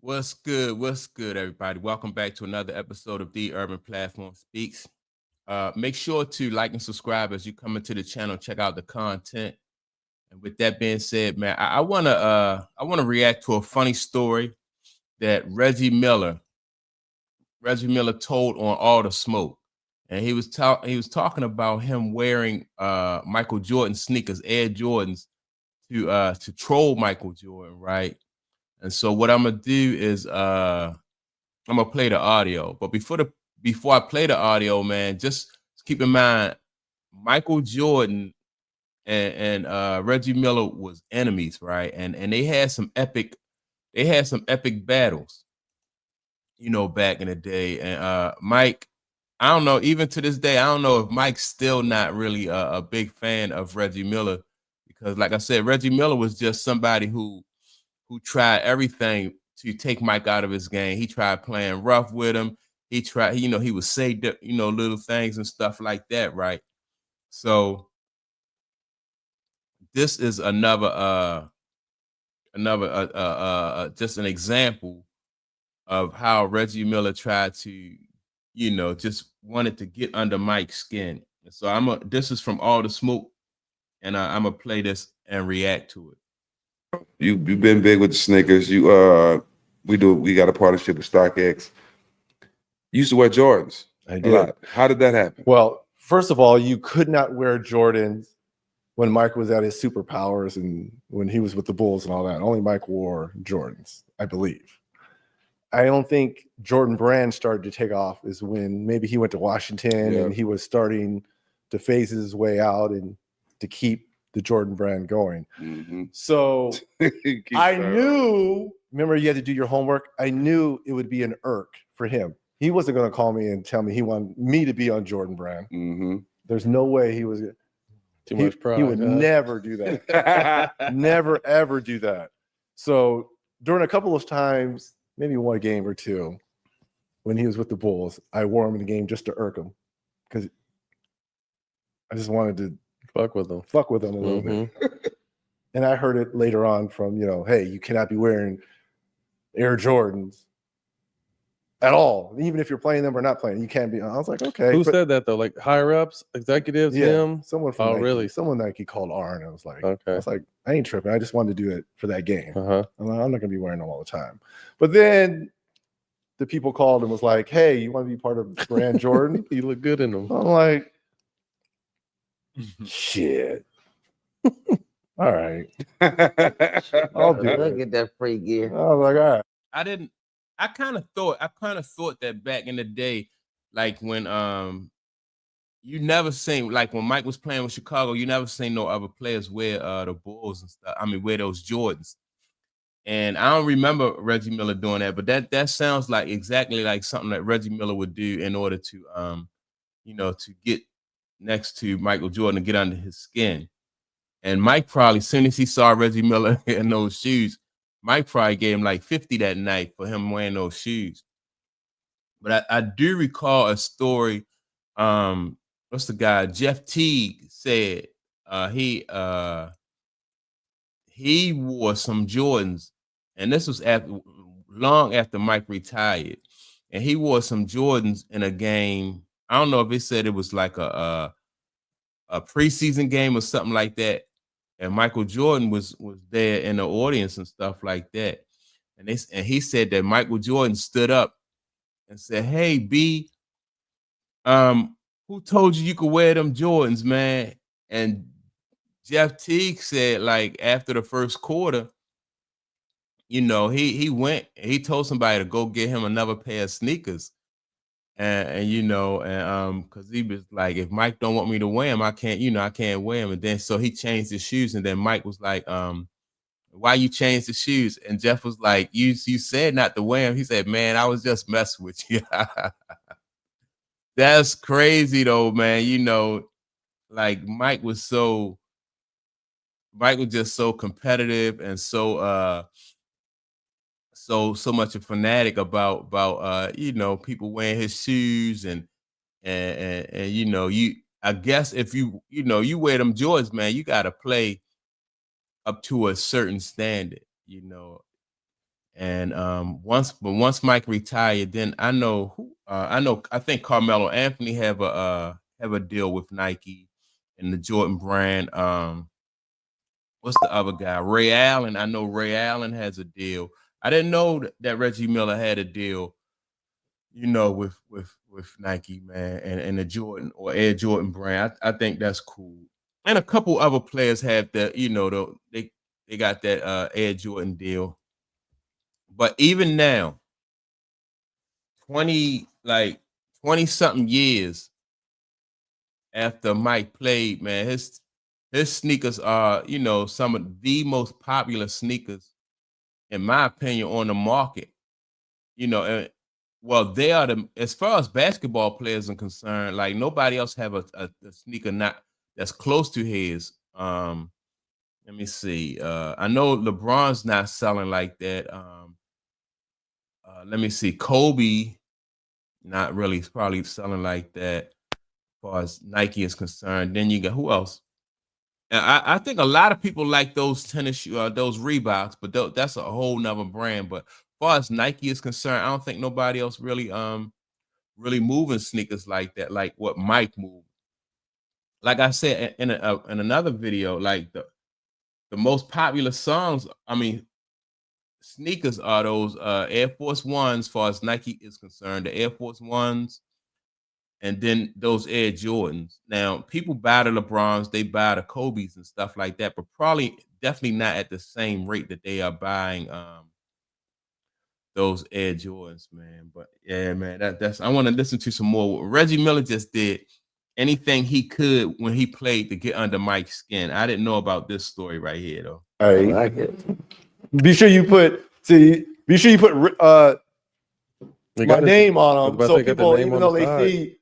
What's good? What's good, everybody? Welcome back to another episode of The Urban Platform Speaks. Make sure to like and subscribe as you come into the channel. Check out the content. And with that being said, man, I wanna react to a funny story that Reggie Miller told on All the Smoke, and he was talking about him wearing Michael Jordan sneakers, Air Jordans, to troll Michael Jordan, right? And so what I'm gonna do is I'm gonna play the audio. But before I play the audio, man, just keep in mind Michael Jordan and Reggie Miller was enemies, right? And they had some epic battles, back in the day. And Mike, I don't know, even to this day, I don't know if Mike's still not really a big fan of Reggie Miller because, like I said, Reggie Miller was just somebody who tried everything to take Mike out of his game. He tried playing rough with him. He would say, little things and stuff like that, right? So this is another just an example of how Reggie Miller tried to, just wanted to get under Mike's skin. So this is from All the Smoke, and I'm gonna play this and react to it. You've been big with the sneakers. We got a partnership with StockX. You used to wear Jordans. I A did. lot. How did that happen? Well, first of all, you could not wear Jordans when Mike was at his superpowers and when he was with the Bulls and all that. Only Mike wore Jordans, I believe. I don't think Jordan Brand started to take off is when maybe he went to Washington and he was starting to phase his way out and to keep the Jordan Brand going. Mm-hmm. So I knew, remember you had to do your homework. I knew it would be an irk for him. He wasn't going to call me and tell me he wanted me to be on Jordan Brand. Mm-hmm. There's no way he was Too much pride. He would never do that. Never, ever do that. So during a couple of times, maybe one game or two, when he was with the Bulls, I wore him in the game just to irk him because I just wanted to fuck with him a little bit. And I heard it later on from, hey, you cannot be wearing Air Jordans at all. Even if you're playing them or not playing, you can't be. I was like, okay. Who said that though? Like higher ups, executives, him? Someone from Nike. Really? Someone Nike called R, and I was like, okay. I was like, I ain't tripping. I just wanted to do it for that game. Uh-huh. I'm not gonna be wearing them all the time. But then the people called and was like, hey, you want to be part of Brand Jordan? You look good in them. I'm like, shit. All right. I'll do Look it. at that free gear. I was like, all right. I kind of thought that back in the day, like when you never seen, like when Mike was playing with Chicago, you never seen no other players wear the Bulls and stuff. I mean, wear those Jordans. And I don't remember Reggie Miller doing that, but that sounds like exactly like something that Reggie Miller would do in order to to get next to Michael Jordan to get under his skin. And Mike probably, as soon as he saw Reggie Miller in those shoes, Mike probably gave him like 50 that night for him wearing those shoes. But I do recall a story. What's the guy? Jeff Teague said he wore some Jordans, and this was long after Mike retired, and he wore some Jordans in a game. I don't know if it said it was like a preseason game or something like that. And Michael Jordan was there in the audience and stuff like that. And he said that Michael Jordan stood up and said, "Hey, B, who told you could wear them Jordans, man?" And Jeff Teague said, like, after the first quarter, he went, he told somebody to go get him another pair of sneakers. And because he was like, if Mike don't want me to wear him, I can't wear him. And then so he changed his shoes, and then Mike was like, why you changed the shoes? And Jeff was like, you said not to wear him. He said, man, I was just messing with you. That's crazy though, man. Like Mike was just so competitive and so much a fanatic about people wearing his shoes and I guess if you wear them Jordans, man, you got to play up to a certain standard. And once Mike retired, then I think Carmelo Anthony have a deal with Nike and the Jordan brand. What's the other guy? Ray Allen. I know Ray Allen has a deal. I didn't know that Reggie Miller had a deal, with Nike, man, and the Jordan or Air Jordan brand. I think that's cool. And a couple other players have that, they got that Air Jordan deal. But even now, 20 something years after Mike played, man, his sneakers are, some of the most popular sneakers, in my opinion, on the market. Well, they are as far as basketball players are concerned, like nobody else have a sneaker not that's close to his. Let me see. I know LeBron's not selling like that. Let me see. Kobe, not really. It's probably selling like that as far as Nike is concerned. Then you got who else? I think a lot of people like those tennis shoes, those Reeboks, but that's a whole nother brand. But as far as Nike is concerned, I don't think nobody else really moving sneakers like that, like what Mike moved. Like I said in another video, like the most popular songs, I mean, sneakers are those Air Force Ones, as far as Nike is concerned, the Air Force Ones, and then those Air Jordans. Now, people buy the LeBrons, they buy the Kobe's and stuff like that, but definitely not at the same rate that they are buying those Air Jordans, man. But yeah, man, that's I want to listen to some more. What Reggie Miller just did anything he could when he played to get under Mike's skin. I didn't know about this story right here, though. All right. I like it. Be sure you put my name on them, so people, even though they see,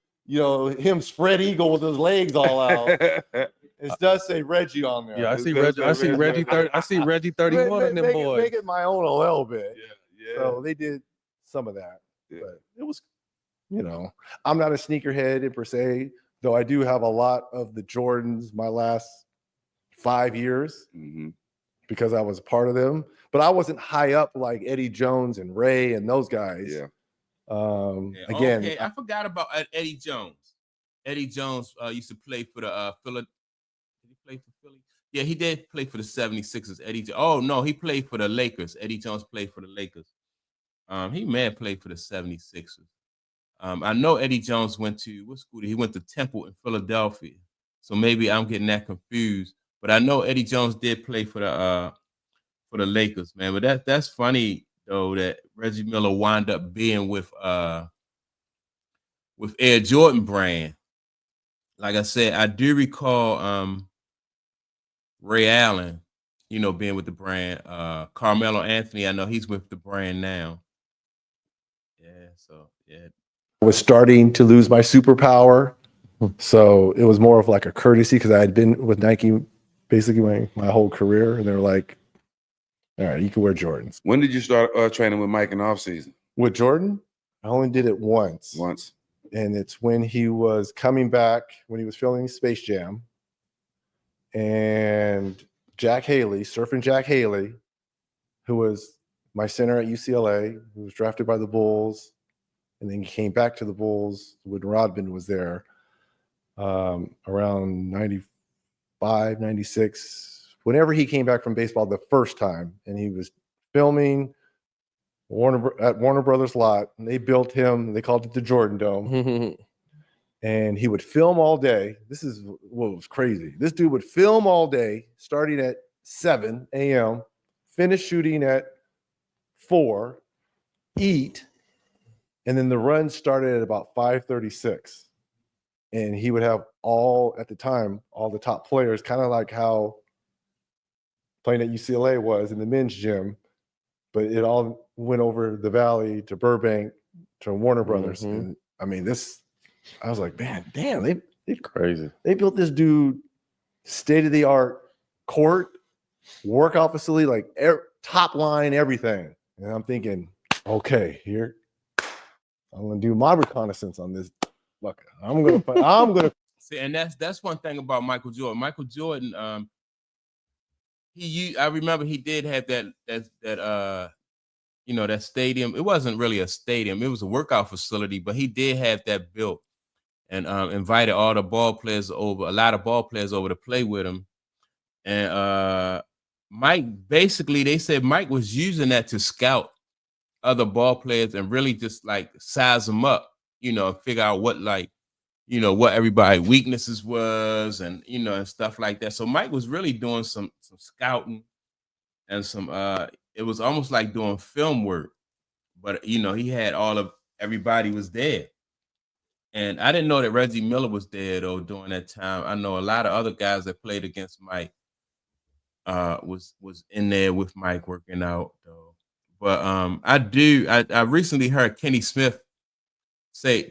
him spread eagle with his legs all out, it does say Reggie on there. Yeah, I see Reggie. I see Reggie 30. I see Reggie 31 in them boys. Make it my own a little bit. Yeah. So they did some of that, Yeah. but it was, I'm not a sneakerhead per se, though I do have a lot of the Jordans my last 5 years. Mhm. Because I was a part of them, but I wasn't high up like Eddie Jones and Ray and those guys. Yeah. Again, okay, I forgot about Eddie Jones. Eddie Jones used to play for the Philly. Did he play for Philly? Yeah, he did play for the 76ers. Oh no, he played for the Lakers. Eddie Jones played for the Lakers. He may have played for the 76ers. I know Eddie Jones went to what school? He went to Temple in Philadelphia. So maybe I'm getting that confused. But I know Eddie Jones did play for the Lakers, man. But that's funny though that Reggie Miller wound up being with Air Jordan brand. Like I said, I do recall Ray Allen, being with the brand. Carmelo Anthony, I know he's with the brand now. Yeah, so yeah. I was starting to lose my superpower. So it was more of like a courtesy because I had been with Nike basically my whole career. And they were like, all right, you can wear Jordans. When did you start training with Mike in the off season? With Jordan, I only did it once. And it's when he was coming back, when he was filming Space Jam. And Jack Haley, Surfing Jack Haley, who was my center at UCLA, who was drafted by the Bulls, and then he came back to the Bulls when Rodman was there around 95, 96. Whenever he came back from baseball the first time, and he was filming at Warner Brothers lot, and they built him, they called it the Jordan Dome. And he would film all day. This is what was crazy. This dude would film all day, starting at 7 a.m., finish shooting at 4, eat, and then the run started at about 5:36. And he would have at the time, all the top players, kind of like how playing at UCLA was in the men's gym, but it all went over the valley to Burbank to Warner Brothers. And I mean, I was like, man, damn, they crazy. They built this dude state-of-the-art court, workout facility, like top line, everything. And I'm thinking, okay, here, I'm gonna do my reconnaissance on this. Look, I'm gonna see, and that's one thing about Michael Jordan. Michael Jordan, I remember he did have that that stadium. It wasn't really a stadium; it was a workout facility, but he did have that built and invited all the ball players over, a lot of ball players over to play with him. And Mike, basically, they said Mike was using that to scout other ball players and really just like size them up, figure out what what everybody's weaknesses was and and stuff like that. So Mike was really doing some scouting and some it was almost like doing film work, but he had all of everybody was there. And I didn't know that Reggie Miller was there though during that time. I know a lot of other guys that played against Mike was in there with Mike working out though. But I recently heard Kenny Smith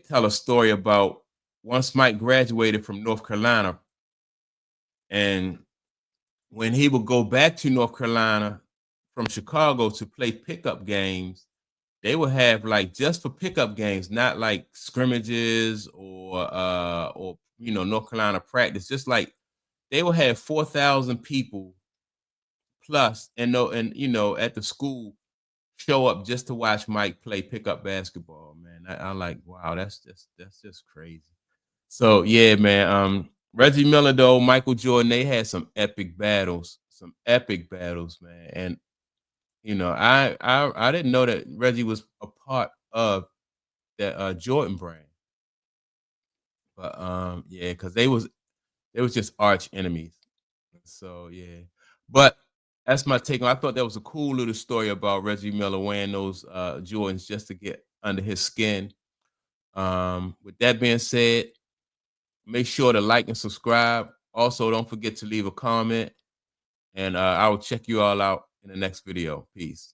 tell a story about once Mike graduated from North Carolina, and when he would go back to North Carolina from Chicago to play pickup games, they would have like just for pickup games, not like scrimmages or North Carolina practice, just like they would have 4,000 people plus and at the school show up just to watch Mike play pickup basketball, man. I like, wow, that's just crazy. So yeah, man. Reggie Miller though, Michael Jordan, they had some epic battles, man. And I didn't know that Reggie was a part of that Jordan brand. But yeah, because they was just arch enemies. So yeah. But that's my take on. I thought that was a cool little story about Reggie Miller wearing those Jordans just to get under his skin. With that being said, make sure to like and subscribe. Also, don't forget to leave a comment. And I will check you all out in the next video. Peace.